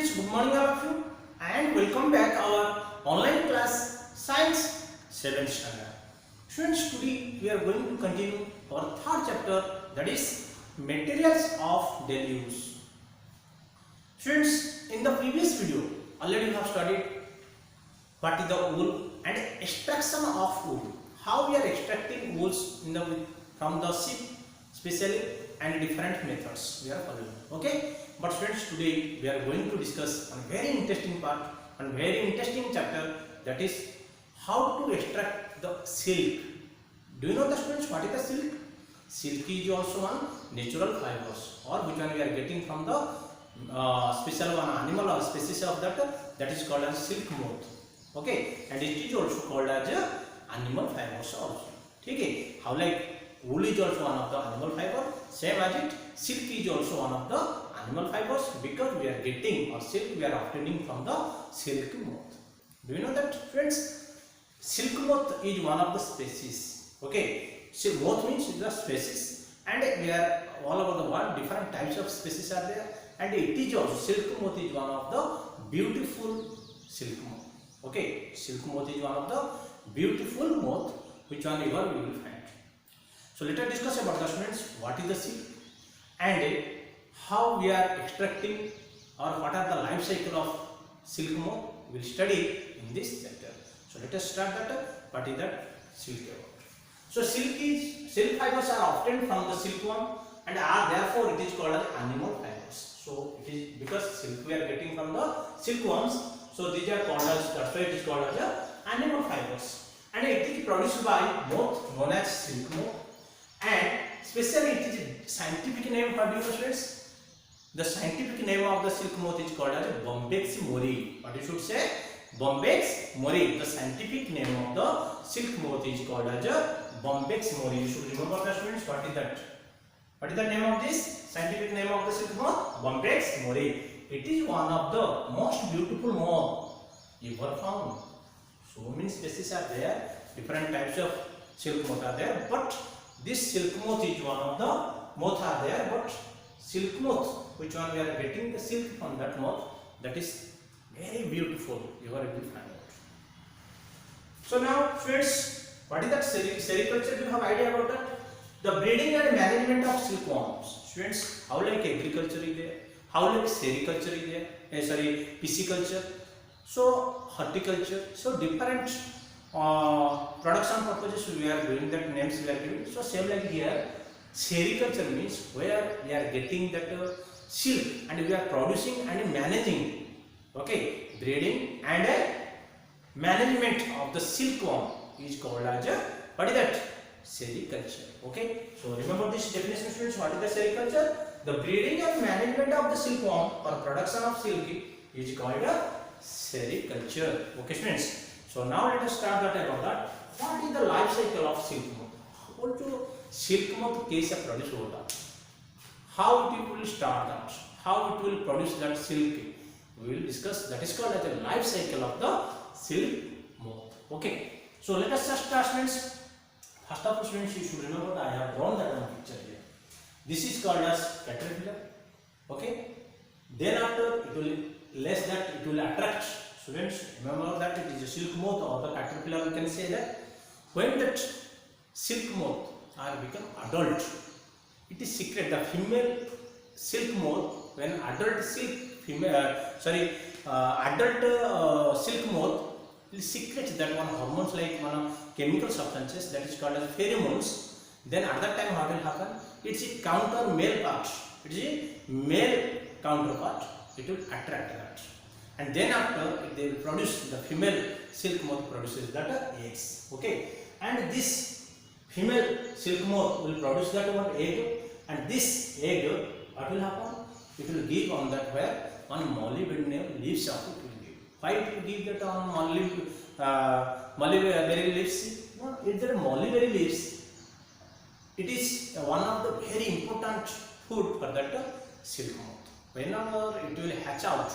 Students, good morning all of you and welcome back our online class Science 7th standard. Students, today we are going to continue our third chapter, that is materials of daily use. Students, in the previous video already we have studied what is the wool and extraction of wool. How we are extracting wools from the sheep, especially, and different methods we are following. Okay, but students, today we are going to discuss a very interesting part and very interesting chapter, that is how to extract the silk. Do you know the students what is the silk? Silk is also one natural fibers, or which one we are getting from the special one animal or species of that is called as silk moth. Okay, and it is also called as animal fibers also. Okay, how like wool is also one of the animal fiber, same as it, silk is also one of the animal fibers, because we are getting, or silk we are obtaining from the silk moth. Do you know that, friends? Silk moth is one of the species. Okay, silk moth means the species, and we are all over the world different types of species are there, and it is also, silk moth is one of the beautiful silk moth. Okay, silk moth is one of the beautiful moth which one ever we will find. So let us discuss about the students what is the silk and how we are extracting, or what are the life cycle of silk moth. We will study in this chapter. So let us start that. What is that silk about? So silk fibers are obtained from the silkworm and are therefore it is called as animal fibers. So it is because silk we are getting from the silkworms. So these are called as, that's why it is called as animal fibers, and it is produced by moth known as silk moth. And especially it is scientific name, what do you know, students? The scientific name of the silk moth is called as Bombyx mori. What you should say? Bombyx mori. The scientific name of the silk moth is called as Bombyx mori. You should remember that, students. What is that? What is the name of this scientific name of the silk moth? Bombyx mori. It is one of the most beautiful moth ever found. So many species are there, different types of silk moth are there, but this silk moth is one of the moth are there, but silk moth, which one we are getting the silk from that moth, that is very beautiful. You are able to find out. So now, friends, what is that sericulture? Do you have idea about that? The breeding and management of silkworms. Students, how like agriculture is there? How like sericulture is there? Pisciculture. So horticulture. So different production purposes we are doing that, names we are giving. So same like here, sericulture means where we are getting that silk and we are producing and managing. Okay, breeding and management of the silkworm is called as what is that? Sericulture. Okay, so remember this definition, students. What is the sericulture? The breeding and management of the silkworm or production of silk is called a sericulture. Okay, students. So now let us start that about that. What is the life cycle of silk moth? What do silk moth case produce होता? How it will start that? How it will produce that silk? We will discuss. That is called as the life cycle of the silk moth. Okay. So let us just start, students. First of all, students, you should remember that I have drawn that one picture here. This is called as caterpillar. Okay. Then after it will less that it will attract. Students, remember that it is a silk moth or the caterpillar. We can say that when that silk moth are become adult, it is secret. The female silk moth, when adult silk silk moth will secret that one hormones like one chemical substances that is called as pheromones. Then at that time what will happen? It's a counter male part. It is a male counterpart. It will attract that. And then after they will produce, the female silk moth produces that eggs. Okay, and this female silk moth will produce that one egg, and this egg, what will happen? It will give on that where one molybdenum leaves of it will give. Why it will give that on mollyberry leaves? No, it's that mollyberry leaves. It is one of the very important food for that silk moth. Whenever it will hatch out,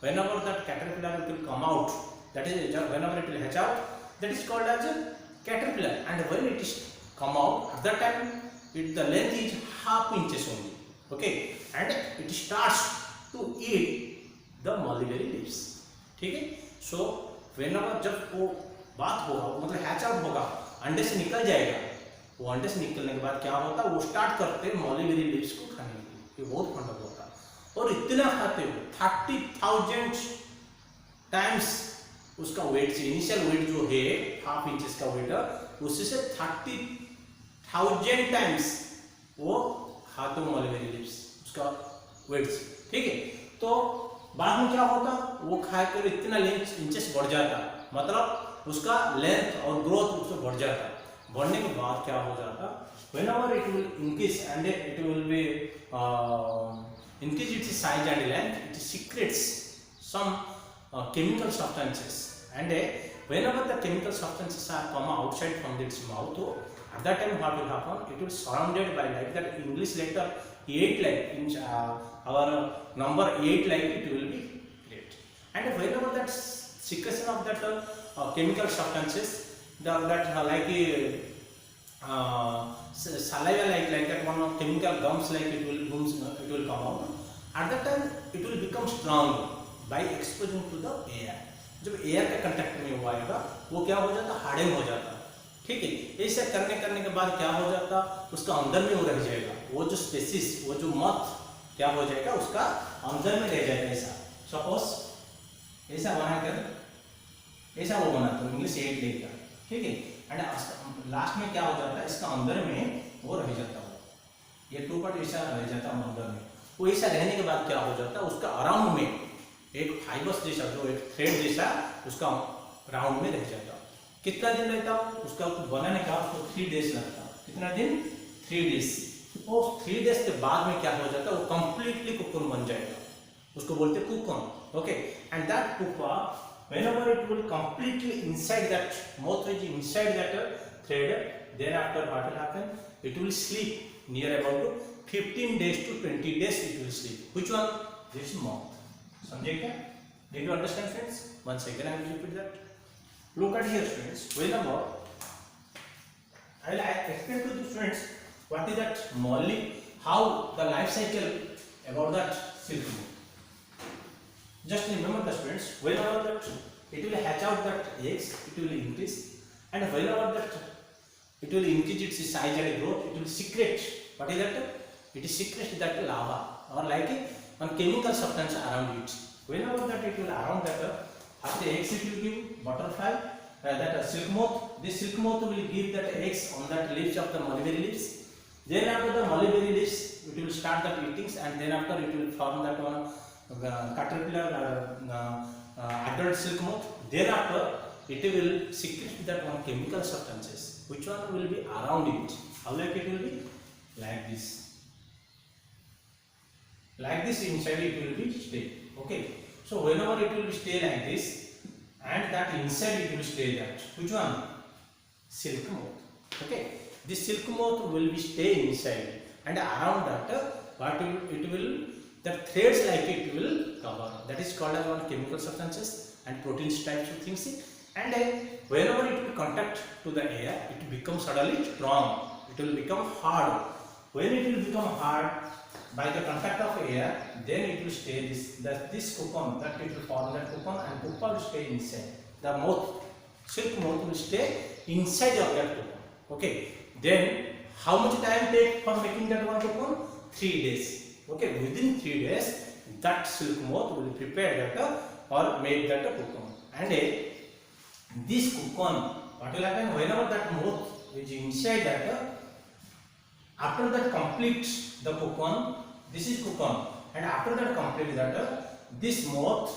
whenever that caterpillar will come out, that is whenever it will hatch out, that is called as a caterpillar. And when it is come out, at that time the length is half inches only. Okay, and it starts to eat the mulberry leaves. ठीक है, so whenever जब वो बात होगा, मतलब hatch out होगा, अंडे से निकल जाएगा, वो अंडे से निकलने के बाद क्या होता है, वो स्टार्ट करते हैं मॉलिबेरी लीव्स को खाने के लिए। ये बहुत फंडा होता है और इतना खाते हो 30,000 टाइम्स उसका वेट से, इनिशियल वेट जो है हाफ इंचेस का वेट, उससे से 30,000 टाइम्स वो खाते हो मॉलिबेरी लीव्स उसका वेट से। ठीक है, तो बाद में क्या होता, वो खाकर इतना लेंथ इंचेस बढ़ जाता, मतलब उसका लेंथ और ग्रोथ उससे बढ़ जाता। बढ़ने के बाद क्या हो जाता, whenever it will increase and it will be increase its size and length, it secretes some chemical substances, and whenever the chemical substances are come outside from its mouth, at that time what will happen, it will surrounded by like that English letter 8, like in our number 8, like it will be created. And whenever that secretion of that chemical substances, that like saliva, like that one of chemical gums, like it will come out. At that time it will become strong by exposing to the air. जब air के contact में हुआ आएगा, वो क्या हो जाता, harden हो जाता। ठीक है, ऐसा करने के बाद क्या हो जाता, उसका अंदर में वो रह जाएगा, वो जो स्पेसिस, वो जो मथ क्या हो जाएगा, उसका अंदर में रह जाएगा। ऐसा सपोज ऐसा बनाकर ऐसा वो बनाता, इंग्लिश 8 लेगा। ठीक है, एंड लास्ट में क्या हो जाता है, इसका अंदर में वो रह जाता है, ये 2 पार्ट ऐसा रह जाता है अंदर में। वो ऐसा रहने के बाद क्या हो जाता है, उसका अराउंड में एक फाइबर्स जैसा, जो एक थ्रेड जैसा उसका राउंड में रह जाता। कितना दिन रहता, उसका बनाने का उसको 3 डेज लगता। कितना दिन, 3 डेज। वो 3 डेज के बाद में क्या हो जाता है, वो कंप्लीटली कुकून बन जाएगा, उसको बोलते हैं cocoon. Okay, and that pupa whenever it will completely inside that mouth is inside that thread, then after what will happen, it will sleep near about 15 days to 20 days it will sleep. Which one? This mouth. समझे क्या? Did you understand, friends? Once again I will repeat that. Look at here, friends. Whenever I will explain to the students what is that molly, how the life cycle about that silk moth. Just remember the students, whenever that it will hatch out that eggs, it will increase, and whenever that it will increase its size and growth, it will secrete. What is that? It is secrete that lava or like one chemical substance around it. Whenever that it will around that, after eggs it will give butterfly, that silk moth. This silk moth will give that eggs on that leaves of the mulberry leaves. Then after the mulberry leaves, it will start that eatings, and then after it will form that one caterpillar adult silk moth. Thereafter it will secrete that one chemical substances, which one will be around it. How like it will be? Like this. Like this inside it will be stay. Okay. So whenever it will stay like this, and that inside it will stay that. Which one? Silk moth. Okay. This silk moth will be stay inside, and around that what it will, the threads like it will cover. That is called as one chemical substances and proteins types of things. And whenever it will contact to the air, it becomes suddenly strong. It will become hard. When it will become hard by the contact of air, then it will stay this cocoon, that it will form that cocoon, and pupa will stay inside. The moth, silk moth will stay inside of that cocoon. Okay. Then how much time take for making that one cocoon? 3 days. Okay, within 3 days that silk moth will prepare that or make that cocoon. And this cocoon, what will happen, whenever that moth is inside that, after that completes the cocoon, this is cocoon, and after that complete that, this moth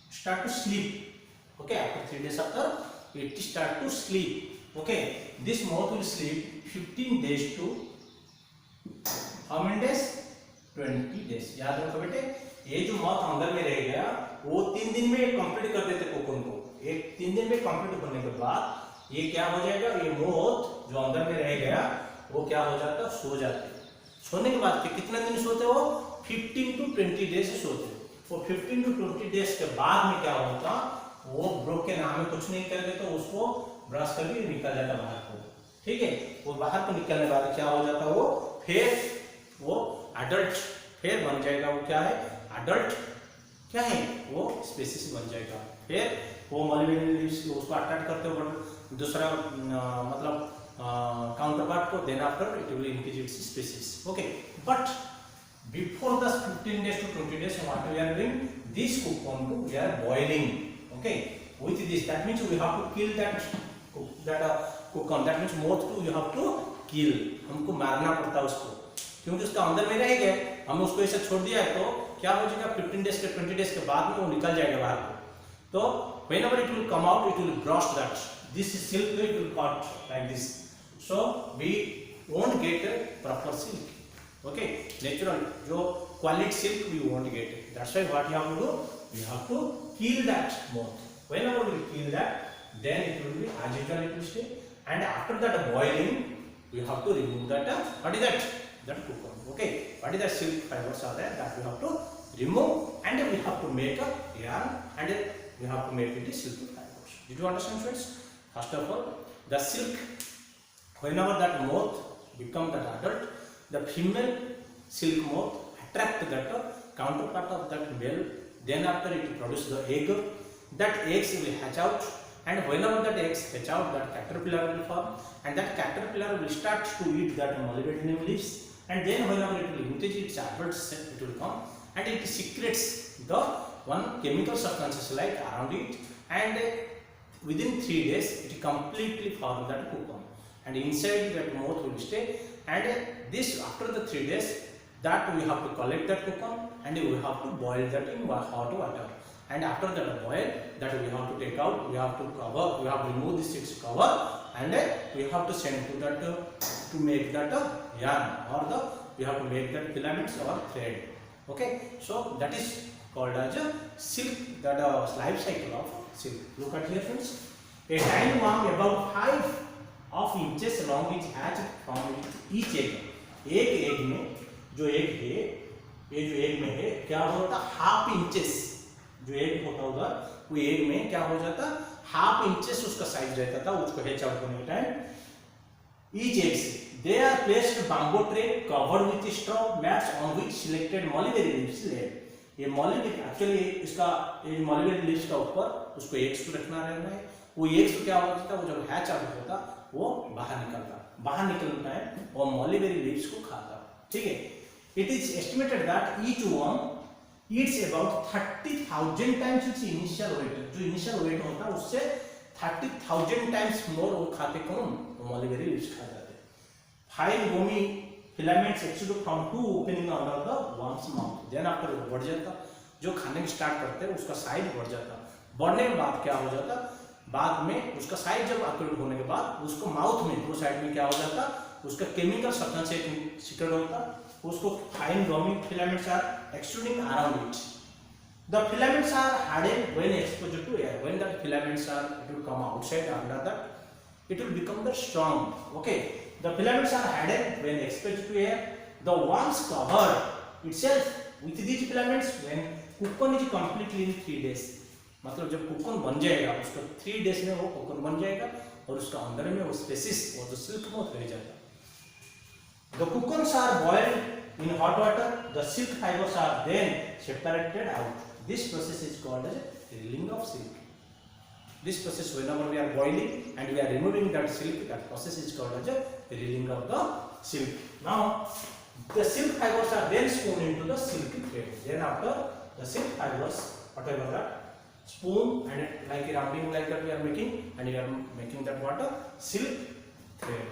start to sleep. Okay, after 3 days after, it start to sleep. Okay, this moth will sleep 15 days to how many days? 20 days. याद रखो बेटे, ये जो मौत अंदर में रह गया, वो 3 दिन में कंप्लीट कर देते कोकोन को। एक 3 दिन में कंप्लीट करने के बाद ये क्या हो जाएगा, ये मौत जो अंदर में रह गया, वो क्या हो जाता, सो जाते। सोने के बाद कितना दिन सोते हो? 15 to 20 डेज सोते। वो 15 to 20 डेज के बाद में क्या होता, वो ब्रोक के नाम में कुछ नहीं कर देता, उसको ब्रश करके निकल जाता बाहर को। ठीक है, वो बाहर को निकलने के बाद क्या हो जाता, वो फिर वो एडल्ट फिर बन जाएगा। वो क्या है, एडल्ट क्या है वो स्पेसिस बन जाएगा। फिर वो मॉलिबेरियन लीव्स उसको अट्रैक्ट करते हो दूसरा मतलब काउंटर पार्ट को, then after it will increase its species. Okay, but before the 15 days to 20 days what we are doing, this cocoon we are boiling. Okay, with this that means we have to kill that cocoon, that means moth to you have to kill, हमको मारना पड़ता है उसको, क्योंकि उसका अंदर में रह गया, हमने उसको ऐसे छोड़ दिया है तो क्या हो जाएगा 15 डेज के 20 डेज के बाद में वो निकल जाएगा बाहर को। तो whenever it will come out it will brush that this silk, it will cut like this, so we won't get a proper silk. Okay, natural जो quality silk we won't get it. That's why what you have to do, you have to kill that moth. Whenever we kill that, then it will be as usual it will stay, and after that boiling we have to remove that what is that cocoon. Okay, what is that silk fibers are there that we have to remove, and we have to make a yarn, and we have to make it silk fibers. Did you understand, friends? First of all, the silk, whenever that moth become that adult, the female silk moth attract that counterpart of that male, then after it produce the egg, that eggs will hatch out, and whenever that eggs hatch out, that caterpillar will form, and that caterpillar will start to eat that molybdenum leaves, and then whenever it will increase its adult set, it will come and it secretes the one chemical substances like around it, and within 3 days it completely form that cocoon, and inside that moth will stay, and this after the 3 days that we have to collect that cocoon and we have to boil that in hot water, and after that boil that we have to take out, we have to cover, we have to remove this its cover, and we have to send to that to make that yarn, or we have to make that filaments or thread. Okay, so that is called as a silk, that life cycle of silk. Look at here, friends, a tiny worm about 5 inches long is hatched from each egg. एक egg में जो egg है, ये जो egg में है क्या होता, हाफ इंचेस जो एग होता होगा वो एग में क्या हो जाता, हाफ इंचेस उसका साइज रहता था उसको हैच आउट होने के time. Each eggs they are placed bamboo tray covered with straw mats on which selected mulberry leaves laid. ये मॉलीबेरी एक्चुअली इसका ये मॉलीबेरी लीव्स का ऊपर उसको एग्स को रखना रहना है, वो एग्स क्या होता था, वो जब हैच आउट होता वो बाहर निकलता है और मॉलीबेरी लीव्स को खाता। ठीक है, it is estimated that each worm eats about 30,000 times its initial weight, जो इनिशियल वेट होता है उससे 30,000 टाइम्स मोर वो खाते कौन, मॉलीबेरी लीव्स खा जाते। Fine gummy filaments extrude from 2 opening under the worm's mouth, then after वो बढ़ जाता, जो खाने की स्टार्ट करते हैं उसका साइज बढ़ जाता, बढ़ने के बाद क्या हो जाता, बाद में उसका साइज जब एक्यूरेट होने के बाद उसको माउथ में दो साइड में क्या हो जाता, उसका केमिकल सब्सटेंस एक सीक्रेट होता, उसको fine gummy filaments are extruding around it. The filaments are hardened when exposed to air, when the filaments are, it will come outside, under that it will become the strong. Okay, the filaments are hardened when exposed to air, the worms covered itself with these filaments when cocoon is completely in 3 days, मतलब जब cocoon बन जाएगा उसका 3 days में वो cocoon बन जाएगा और उसका अंदर में वो स्पेसिस और जो सिल्क मोथ रह जाता। The cocoons are boiled in hot water, the silk fibers are then separated out. This process is called as reeling of silk. This process, whenever we are boiling and we are removing that silk, that process is called as a reeling of the silk. Now the silk fibers are then spun into the silk thread. Then after the silk fibers, whatever that spoon and like a rounding like that we are making, and we are making that water silk thread.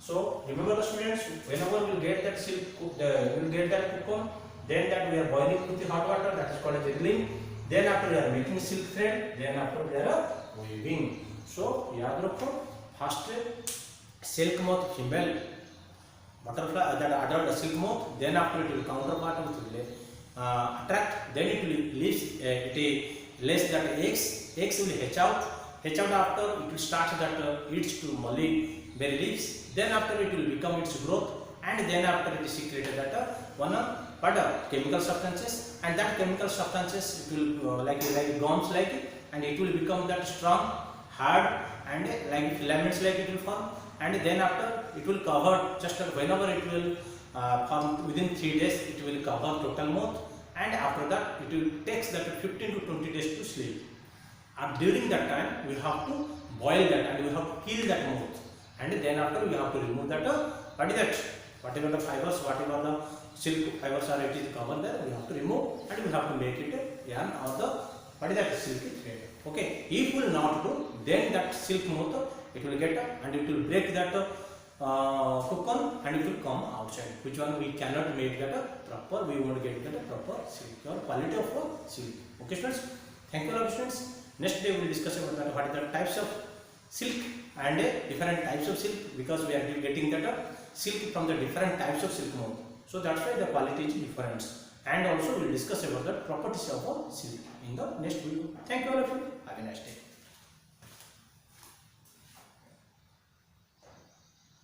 So remember the students, whenever we get that silk, we will get that cocoon, then that we are boiling with the hot water, that is called as reeling, then after we are making silk thread, then after we are weaving. So याद रखो, first silk moth female butterfly, that adult silk moth, then after it will counterpart with attract, then it will leaves lays that eggs will hatch out after it will start that eats to mollyberry leaves, then after it will become its growth, and then after it is secreted that one chemical substances, and that chemical substances it will like gums like it, and it will become that strong, hard, and like filaments like it will form, and then after it will cover just whenever it will form within 3 days it will cover total moth, and after that it will takes that 15 to 20 days to sleep. And during that time we have to boil that and we have to kill that moth, and then after we have to remove that what is that, whatever the fibers, whatever the silk fibers are, it is covered there, we have to remove and we have to make it a yarn or the what is that, silky thread. Okay, if we will not do, then that silk moth it will get and it will break that cocoon and it will come outside, which one we cannot make that proper, we won't get that proper silk or quality of silk. Okay students, thank you all students. Next day we will discuss about that what are the types of silk and different types of silk, because we are getting that silk from the different types of silk moth. So that's why the quality is different. And also we will discuss about the properties of silk in the next video. Thank you all of you. Have a nice day.